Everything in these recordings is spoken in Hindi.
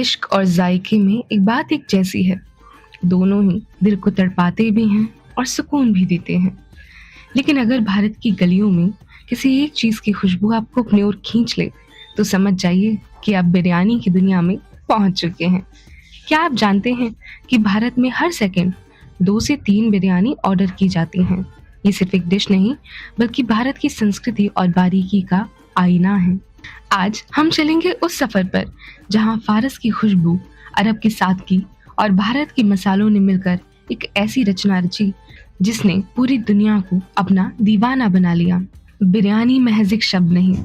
इश्क और जायके में एक बात एक जैसी है। दोनों ही दिल को तड़पाते भी हैं और सुकून भी देते हैं। लेकिन अगर भारत की गलियों में किसी एक चीज की खुशबू आपको अपनी ओर खींच ले, तो समझ जाइए कि आप बिरयानी की दुनिया में पहुंच चुके हैं। क्या आप जानते हैं कि भारत में हर सेकंड 2 से 3 बिरयानी ऑर्डर की जाती हैं। ये सिर्फ एक डिश नहीं, बल्कि भारत की संस्कृति और बारीकी का आईना है। आज हम चलेंगे उस सफर पर जहां फारस की खुशबू, अरब की सादगी और भारत के मसालों ने मिलकर एक ऐसी रचना रची जिसने पूरी दुनिया को अपना दीवाना बना लिया। बिरयानी महज एक शब्द नहीं,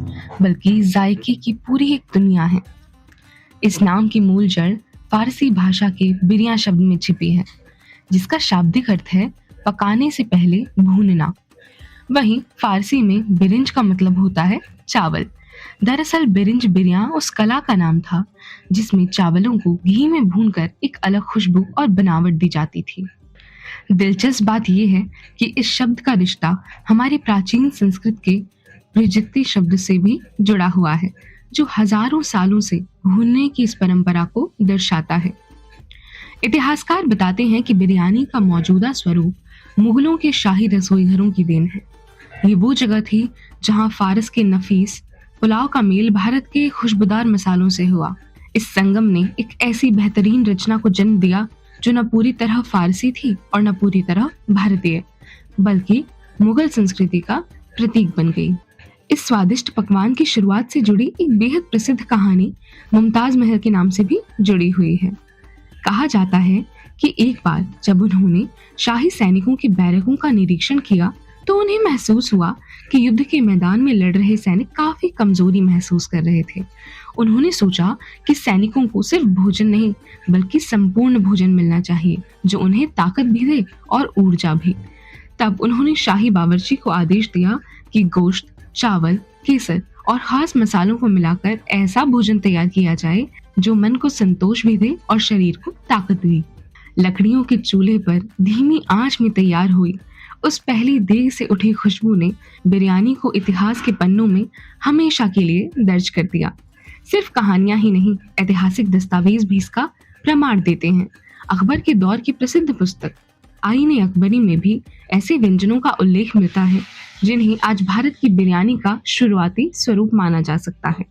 बल्कि जायके की पूरी एक दुनिया है। इस नाम की मूल जड़ फारसी भाषा के बिरिया शब्द में छिपी है, जिसका शाब्दिक अर्थ है पकाने से पहले भूनना। वहीं फारसी में बिरिंज का मतलब होता है चावल। दरअसल बिरिंज बिरिया उस कला का नाम था जिसमें चावलों को घी में भूनकर एक अलग खुशबू और बनावट दी जाती थी। दिलचस्प बात यह है कि इस शब्द का रिश्ता हमारी प्राचीन संस्कृत के ब्रिजति शब्द से भी जुड़ा हुआ है, जो हजारों सालों से भूनने की इस परंपरा को दर्शाता है। इतिहासकार बताते हैं कि बिरयानी का मौजूदा स्वरूप मुगलों के शाही रसोई घरों की देन है। ये वो जगह थी जहां फारस के नफीस पुलाव का मेल भारत के खुशबूदार मसालों से हुआ। इस संगम ने एक ऐसी बेहतरीन रचना को जन्म दिया जो न पूरी तरह फारसी थी और न पूरी तरह भारतीय, बल्कि मुगल संस्कृति का प्रतीक बन गई। इस स्वादिष्ट पकवान की शुरुआत से जुड़ी एक बेहद प्रसिद्ध कहानी मुमताज महल के नाम से भी जुड़ी हुई है। कहा जाता है कि एक बार जब उन्होंने शाही सैनिकों की बैरकों का निरीक्षण किया, तो उन्हें महसूस हुआ कि युद्ध के मैदान में लड़ रहे सैनिक काफी कमजोरी महसूस कर रहे थे। उन्होंने सोचा कि सैनिकों को सिर्फ भोजन नहीं, बल्कि संपूर्ण भोजन मिलना चाहिए, जो उन्हें ताकत भी दे और ऊर्जा भी। तब उन्होंने शाही बावर्ची को आदेश दिया कि गोश्त, चावल, केसर और खास मसालों को मिलाकर ऐसा भोजन तैयार किया जाए जो मन को संतोष भी दे और शरीर को ताकत भी। लकड़ियों के चूल्हे पर धीमी आंच में तैयार हुई उस पहली देग से उठी खुशबू ने बिरयानी को इतिहास के पन्नों में हमेशा के लिए दर्ज कर दिया। सिर्फ कहानियां ही नहीं, ऐतिहासिक दस्तावेज भी इसका प्रमाण देते हैं। अकबर के दौर की प्रसिद्ध पुस्तक आईने अकबरी में भी ऐसे व्यंजनों का उल्लेख मिलता है जिन्हें आज भारत की बिरयानी का शुरुआती स्वरूप माना जा सकता है।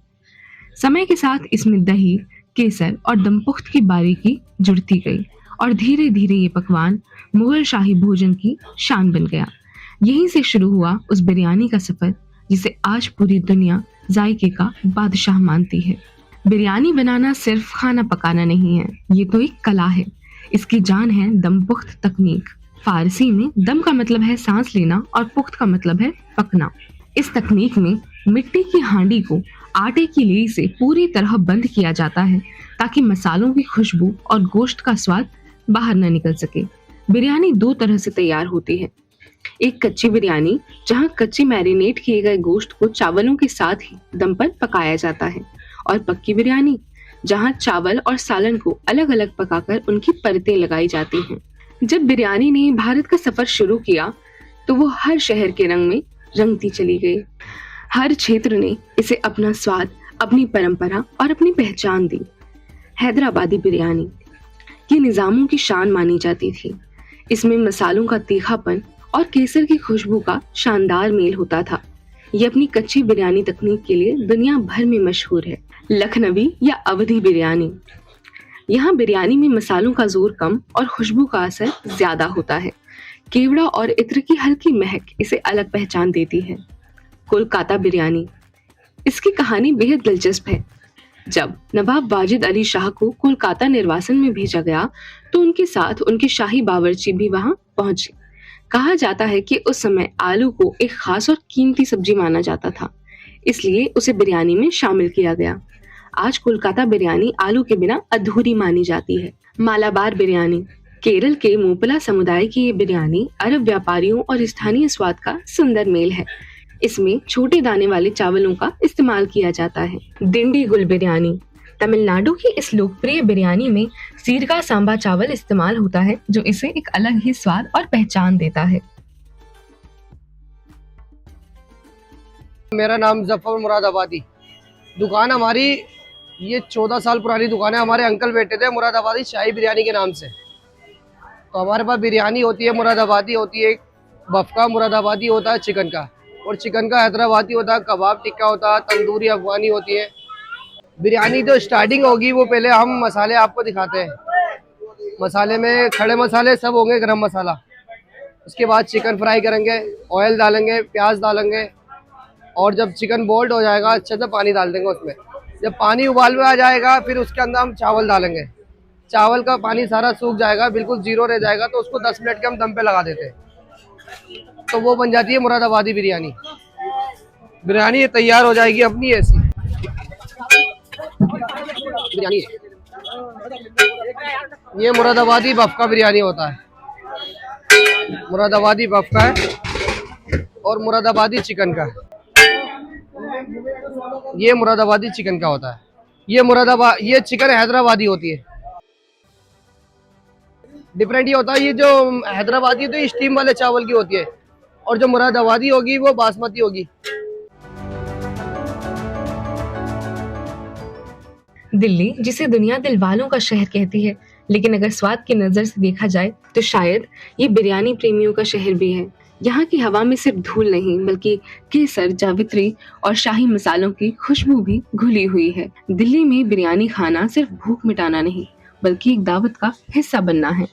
समय के साथ इसमें दही, केसर और दमपुख्त की बारीकी जुड़ती गई और धीरे धीरे ये पकवान मुगल शाही भोजन की शान बन गया। यहीं से शुरू हुआ उस बिरयानी का सफर जिसे आज पूरी दुनिया जायके का बादशाह मानती है। बिरयानी बनाना सिर्फ खाना पकाना नहीं है, ये तो एक कला है। इसकी जान है दमपुख्त तकनीक। फारसी में दम का मतलब है सांस लेना और पुख्त का मतलब है पकना। इस तकनीक में मिट्टी की हांडी को आटे की लेई से पूरी तरह बंद किया जाता है ताकि मसालों की खुशबू और गोश्त का स्वाद बाहर न निकल सके। बिरयानी 2 तरह से तैयार होती है। एक कच्ची बिरयानी, जहां कच्चे मैरिनेट किए गए गोश्त को चावलों के साथ ही दम पर पकाया जाता है, और पक्की बिरयानी, जहां चावल और सालन को अलग अलग पकाकर उनकी परतें लगाई जाती हैं। जब बिरयानी ने भारत का सफर शुरू किया, तो वो हर शहर के रंग में रंगती चली गई। हर क्षेत्र ने इसे अपना स्वाद, अपनी परंपरा और अपनी पहचान दी। हैदराबादी बिरयानी ये निजामों की शान मानी जाती थी। इसमें मसालों का तीखापन और केसर की खुशबू का शानदार मेल होता था। ये अपनी कच्ची बिरयानी तकनीक के लिए दुनिया भर में मशहूर है। लखनवी या अवधी बिरयानी, यहाँ बिरयानी में मसालों का जोर कम और खुशबू का असर ज्यादा होता है। केवड़ा और इत्र की हल्की महक इसे अलग पहचान देती है। कोलकाता बिरयानी, इसकी कहानी बेहद दिलचस्प है। जब नवाब वाजिद अली शाह को कोलकाता निर्वासन में भेजा गया, तो उनके साथ उनके शाही बावर्ची भी वहां पहुंचे। कहा जाता है कि उस समय आलू को एक खास और कीमती सब्जी माना जाता था, इसलिए उसे बिरयानी में शामिल किया गया। आज कोलकाता बिरयानी आलू के बिना अधूरी मानी जाती है। मालाबार बिरयानी, केरल के मोपला समुदाय की ये बिरयानी अरब व्यापारियों और स्थानीय स्वाद का सुंदर मेल है। इसमें छोटे दाने वाले चावलों का इस्तेमाल किया जाता है। दिंडी गुल बिरयानी, तमिलनाडु की इस लोकप्रिय बिरयानी में सीरका सांबा चावल इस्तेमाल होता है, जो इसे एक अलग ही स्वाद और पहचान देता है। मेरा नाम जफर मुरादाबादी। दुकान हमारी ये 14 साल पुरानी दुकान है। हमारे अंकल बैठे थे मुरादाबादी शाही बिरयानी के नाम से। तो हमारे पास बिरयानी होती है, मुरादाबादी होती है, बफ का मुरादाबादी होता है, चिकन का, और चिकन का हैदराबादी होता है, कबाब टिक्का होता है, तंदूरी अफगानी होती है। बिरयानी जो स्टार्टिंग होगी वो पहले हम मसाले आपको दिखाते हैं। मसाले में खड़े मसाले सब होंगे, गरम मसाला। उसके बाद चिकन फ्राई करेंगे, ऑयल डालेंगे, प्याज डालेंगे, और जब चिकन बोल्ड हो जाएगा अच्छे से पानी डाल देंगे उसमें। जब पानी उबाल में आ जाएगा फिर उसके अंदर हम चावल डालेंगे। चावल का पानी सारा सूख जाएगा, बिल्कुल जीरो रह जाएगा, तो उसको 10 मिनट के हम दम पे लगा देते हैं। तो वो बन जाती है मुरादाबादी बिरयानी। बिरयानी तैयार हो जाएगी अपनी ऐसी बिरयानी। ये मुरादाबादी बफ का बिरयानी होता है, मुरादाबादी बफ का है, और मुरादाबादी चिकन का है। ये मुरादाबादी चिकन का होता है। ये चिकन हैदराबादी होती है। डिफरेंट ये होता है, ये जो हैदराबादी है तो ये स्टीम वाले चावल की होती है, और जो मुरादाबादी होगी वो बासमती होगी। दिल्ली, जिसे दुनिया दिल वालों का शहर कहती है, लेकिन अगर स्वाद की नजर से देखा जाए तो शायद ये बिरयानी प्रेमियों का शहर भी है। यहाँ की हवा में सिर्फ धूल नहीं बल्कि केसर, जावित्री और शाही मसालों की खुशबू भी घुली हुई है। दिल्ली में बिरयानी खाना सिर्फ भूख मिटाना नहीं बल्कि एक दावत का हिस्सा बनना है।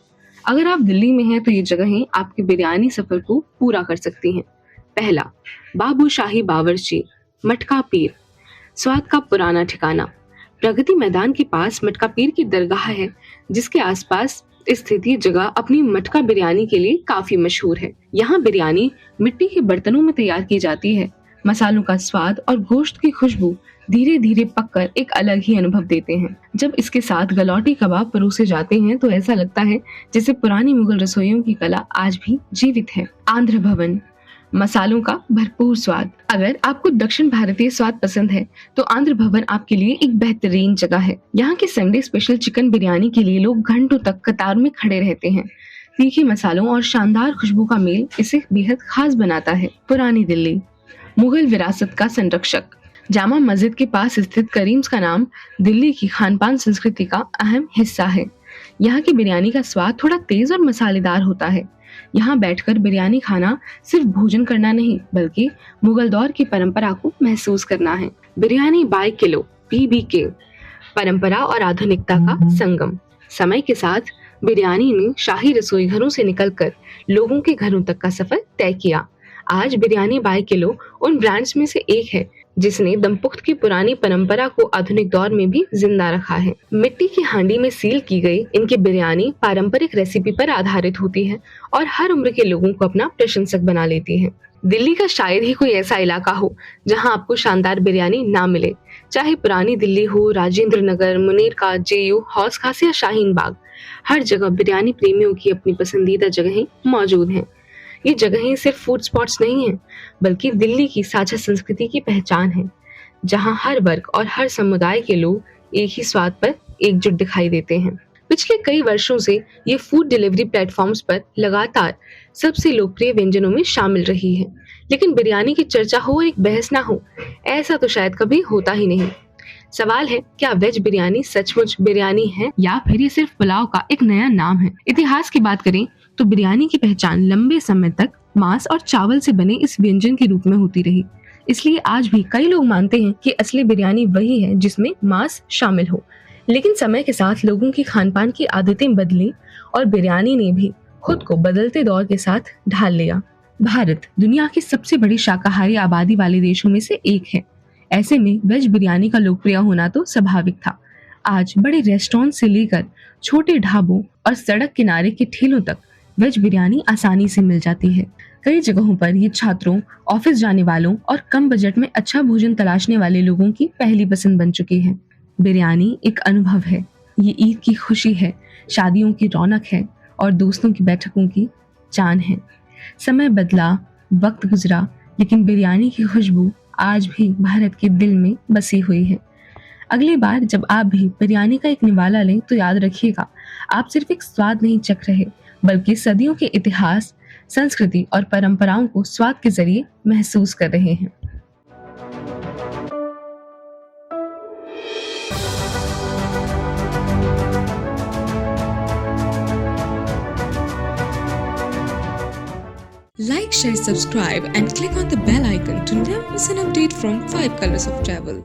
अगर आप दिल्ली में हैं तो ये जगहें आपके बिरयानी सफर को पूरा कर सकती हैं। पहला, बाबू शाही बावर्ची, मटका पीर, स्वाद का पुराना ठिकाना। प्रगति मैदान के पास मटका पीर की दरगाह है, जिसके आसपास स्थित ये जगह अपनी मटका बिरयानी के लिए काफी मशहूर है। यहाँ बिरयानी मिट्टी के बर्तनों में तैयार की जाती है। मसालों का स्वाद और गोश्त की खुशबू धीरे धीरे पककर एक अलग ही अनुभव देते हैं। जब इसके साथ गलौटी कबाब परोसे जाते हैं तो ऐसा लगता है जैसे पुरानी मुगल रसोइयों की कला आज भी जीवित है। आंध्र भवन, मसालों का भरपूर स्वाद। अगर आपको दक्षिण भारतीय स्वाद पसंद है तो आंध्र भवन आपके लिए एक बेहतरीन जगह है। यहाँ के संडे स्पेशल चिकन बिरयानी के लिए लोग घंटों तक कतार में खड़े रहते हैं। तीखे मसालों और शानदार खुशबू का मेल इसे बेहद खास बनाता है। पुरानी दिल्ली, मुगल विरासत का संरक्षक। जामा मस्जिद के पास स्थित करीम्स का नाम दिल्ली की खानपान संस्कृति का अहम हिस्सा है। यहाँ की बिरयानी का स्वाद थोड़ा तेज और मसालेदार होता है। यहाँ बैठकर बिरयानी खाना सिर्फ भोजन करना नहीं बल्कि मुगल दौर की परंपरा को महसूस करना है। बिरयानी बाय किलो, BBQ, परंपरा और आधुनिकता का संगम। समय के साथ बिरयानी ने शाही रसोई घरों से निकलकर लोगों के घरों तक का सफर तय किया। आज बिरयानी बाय किलो उन ब्रांड्स में से एक है जिसने दमपुख्त की पुरानी परंपरा को आधुनिक दौर में भी जिंदा रखा है। मिट्टी की हांडी में सील की गई इनकी बिरयानी पारंपरिक रेसिपी पर आधारित होती है और हर उम्र के लोगों को अपना प्रशंसक बना लेती है। दिल्ली का शायद ही कोई ऐसा इलाका हो जहां आपको शानदार बिरयानी ना मिले। चाहे पुरानी दिल्ली हो, राजेंद्र नगर, मुनेर का JU, हौस खास या शाहीन बाग, हर जगह बिरयानी प्रेमियों की अपनी पसंदीदा जगहें मौजूद हैं। ये जगहें सिर्फ फूड स्पॉट्स नहीं हैं, बल्कि दिल्ली की साझा संस्कृति की पहचान है, जहां हर वर्ग और हर समुदाय के लोग एक ही स्वाद पर एकजुट दिखाई देते हैं। पिछले कई वर्षों से ये फूड डिलीवरी प्लेटफॉर्म्स पर लगातार सबसे लोकप्रिय व्यंजनों में शामिल रही है। लेकिन बिरयानी की चर्चा हो और एक बहस ना हो, ऐसा तो शायद कभी होता ही नहीं। सवाल है, क्या वेज बिरयानी सचमुच बिरयानी है या फिर ये सिर्फ पुलाव का एक नया नाम है? इतिहास की बात करें तो बिरयानी की पहचान लंबे समय तक मांस और चावल से बने इस व्यंजन के रूप में होती रही। इसलिए आज भी कई लोग मानते हैं कि असली बिरयानी वही है जिसमें मांस शामिल हो। लेकिन समय के साथ लोगों की खानपान की आदतें बदली और बिरयानी ने भी खुद को बदलते दौर के साथ ढाल लिया। भारत दुनिया की सबसे बड़ी शाकाहारी आबादी वाले देशों में से एक है। ऐसे में वेज बिरयानी का लोकप्रिय होना तो स्वाभाविक था। आज बड़े रेस्टोरेंट से लेकर छोटे ढाबों और सड़क किनारे के ठेलों तक वेज बिरयानी आसानी से मिल जाती है। कई जगहों पर ये छात्रों, ऑफिस जाने वालों और कम बजट में अच्छा भोजन तलाशने वाले लोगों की पहली पसंद बन चुकी है। बिरयानी एक अनुभव है। ये ईद की खुशी है, शादियों की रौनक है और दोस्तों की बैठकों की जान है। समय बदला, वक्त गुजरा, लेकिन बिरयानी की खुशबू आज भी भारत के दिल में बसी हुई है। अगली बार जब आप भी बिरयानी का एक निवाला लें तो याद रखिएगा, आप सिर्फ एक स्वाद नहीं चख रहे बल्कि सदियों के इतिहास, संस्कृति और परंपराओं को स्वाद के जरिए महसूस कर रहे हैं। Like, share, subscribe, and click on the bell icon to never miss an update from 5 Colors of Travel.